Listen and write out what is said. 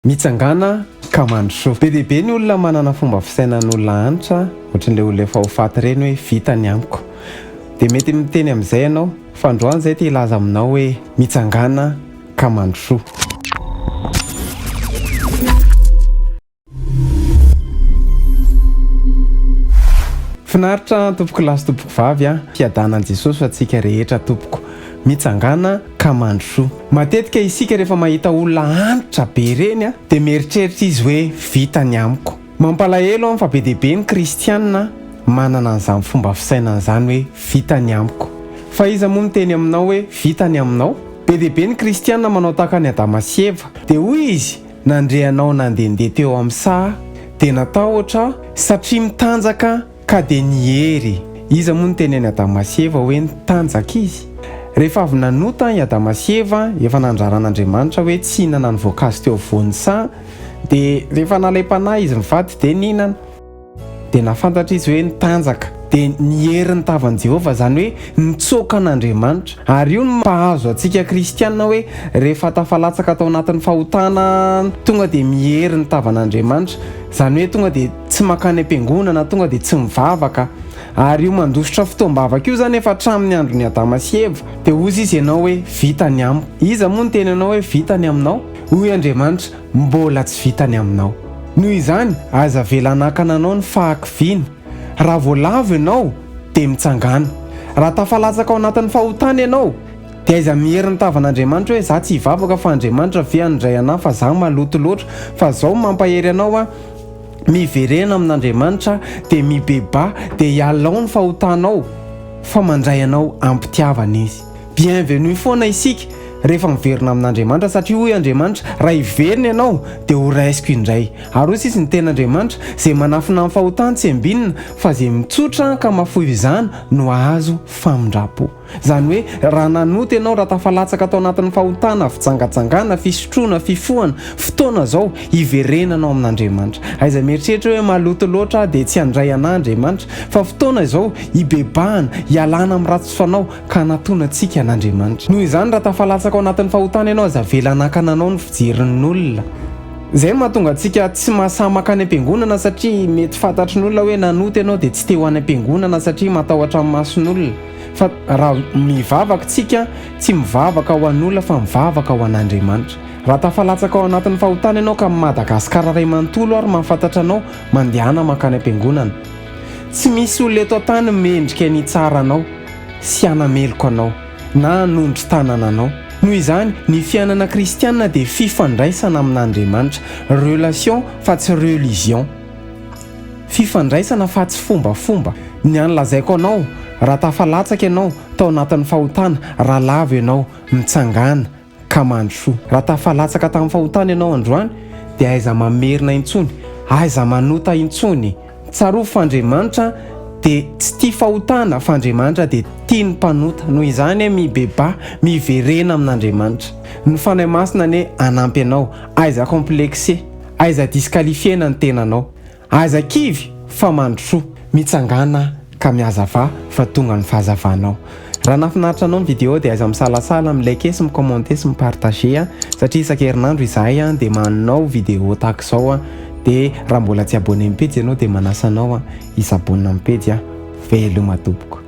Mitsangana ka mandrosoa. Be dia be ny olona manana fomba fisainan'olona hanitra, ohatran'ilay olona efa ho faty ireny hoe vita ny amiko. Dia mety miteny amin'izay ianao fa androany izay te hilaza aminao hoe mitsangana ka mandrosoa. Finaritra tompoko lasy tompoko vavy fiadanan'i Jesosy fa antsika rehetra tompoko. Mitsangana ka mandrosoa. Matetika isika rehefa mahita olona antitra be ireny dia mieritreritra izy hoe vita ny amiko. Mampalahelo fa be dia be ny kristianina manana an'izany fomba fisainana izany hoe vita ny amiko. Fa iza moa miteny aminao hoe vita ny aminao? Be dia be ny kristianina manao tahaka ny Adama sy Eva. Dia hoy izy nandreanao nandehandeha teo amin'ny saha dia natao ohatra satria mitanjaka ka dia nihery. Iza moa niteny any Adama sy Eva hoe nitanjaka izy? Rehefa avy nanota i Adama sy Eva, efa nandraran'Andriamanitra hoe tsy hihinana ny voankazo teo afovoan'ny saha, dia rehefa nalay panahy izy mivady dia nihinana. Dia nafantatra izy hoe nitanjaka, dia nihery ny tavan'i Jehovah, izany hoe nitsoaka an'Andriamanitra. Ary io no mpahazo antsika kristianina hoe rehefa tafalatsaka tao anatin'ny fahotana tonga dia mihery ny tavan'Andriamanitra, izany hoe tonga dia tsy makany ampiangonana, tonga dia tsy mivavaka. Ary io mandositra fotoam-bavaka io zany efa hatramin'ny andron'ny Adama sy Eva. Dia hozy izy ianao hoe vita ny amiko. Iza moa niteny anao hoe vita ny aminao? Hoy Andriamanitra mbola tsy vita ny aminao. Noho izany aza vela hanakana anao ny fahakiviana. Raha voalavo ianao dia mitsangana. Raha tafalatsaka ao anatin'ny fahotana ianao dia aiza mihery ny tavan'Andriamanitra hoe za tsy hivavaka fa Andriamanitra ve handray anahy fa za maloto loatra, fa zao mampahery anao miverena amin'Andriamanitra dia mibeba dia hialao ny fahotanao fa mandray anao ampitiavana izy. Bienvenue foana isika rehefa miverina amin'Andriamanitra, satria hoy Andriamanitra raha hiverina ianao dia ho raisiko indray. Ary hoy izy ny ten'Andriamanitra izay manafina amin'ny fahotana tsy ambinina fa izay mitsotra ka mahafoy izany no ahazo famindrapo. Izany hoe raha nanota ianao, raha tafalatsaka tao anatin'ny fahotana, fitsangatsangana, fisotroana, fifohana, fotoana izao hiverenanao amin'Andriamanitra. Aiza mieritreritra hoe maloto loatra dia tsy handray anahy Andriamanitra, fa fotoana izao hibebahana, hialana amin'ny ratsy fanao ka hanatona antsika an'Andriamanitra. Noho izany raha tafalatsaka ao anatin'ny fahotana ianao, aza vela hanakana anao ny fijerin'ny olona. Izay no mahatonga antsika tsy mahasahy makany ampiangonana, satria mety fantatry ny olona hoe nanota ianao dia tsy te ho any ampiangonana satria matahotra amin'ny mason'olona. Fa raha mivavaka tsika, tsy mivavaka ho an'olona fa mivavaka ho an'Andriamanitra. Raha tafalatsaka ao anatin'ny fahotana ianao ka Madagasikara ray manontolo ary mahafantatra anao mandehana makany ampiangonana, tsy misy olona eto an-tany mendrika ny tsara anao, sy hanameloko anao na hanondry tanana anao. Noho izany ny fiainana kristianina dia fifandraisana amin'Andriamanitra, relation fa tsy religion. Fifandraisana fa tsy fombafomba. Ny an'lazaiko anao, raha tafalatsaka ianao tao anatin'ny fahotana, raha lavo ianao mitsangana ka mandrosoa. Raha tafalatsaka tamin'ny fahotana ianao androany dia aiza mamerina intsony, aiza manota intsony. Tsarovy fa Andriamanitra dia tsy tia fahotana fa Andriamanitra dia tia ny mpanota. Noho izany mibeba, miverena amin'Andriamanitra. Ny fanahy masina ny anampy anao, aiza complexé, aiza disqualifiena ny tenanao, aiza kivy fa mandrosoa. Mitsangana ka mihazava fa tonga ny fahazavanao. Raha nafinaritra anao ny vidéo dia aiza misalasala, milike sy micommente sy mipartage satria isan-kerinandro izahay dia manao vidéo tahaka izao dia raha mbola tsy abonné amin'ny Pejy ianao dia Manasa anao hisabonina amin'ny Pejy. Veloma tompoko.